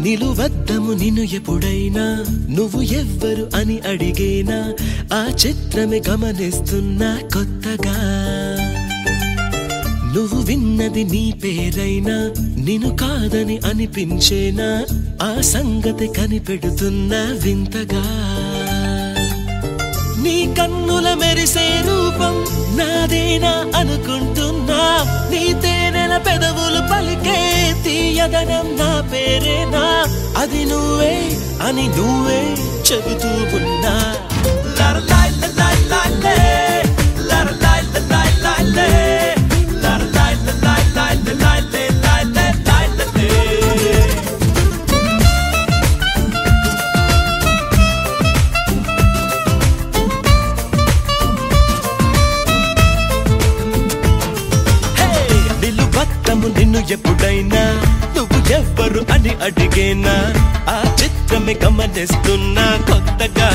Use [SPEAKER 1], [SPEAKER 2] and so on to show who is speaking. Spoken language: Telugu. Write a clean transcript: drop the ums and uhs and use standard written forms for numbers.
[SPEAKER 1] నిలువద్దము నిన్ను ఎప్పుడైనా నువ్వు ఎవ్వరు అని అడిగేనా ఆ చిత్రమే గమనిస్తున్నా కొత్తగా నువ్వు విన్నది నీ పేరైనా నిన్ను కాదని అనిపించేనా ఆ సంగతి కనిపెడుతున్నా వింతగా నీ కన్నుల మెరిసే రూపం నాదేనా అనుకుంటున్నా నీ తేనెల పెదవులు పలికే తీయదనం నా పేరేనా అది నువ్వే అని నువ్వే చెబుతూ ఉన్నా నిన్ను ఎప్పుడైనా నువ్వు ఎవ్వరు అని అడిగేనా ఆ చిత్రమే గమనిస్తున్నా కొత్తగా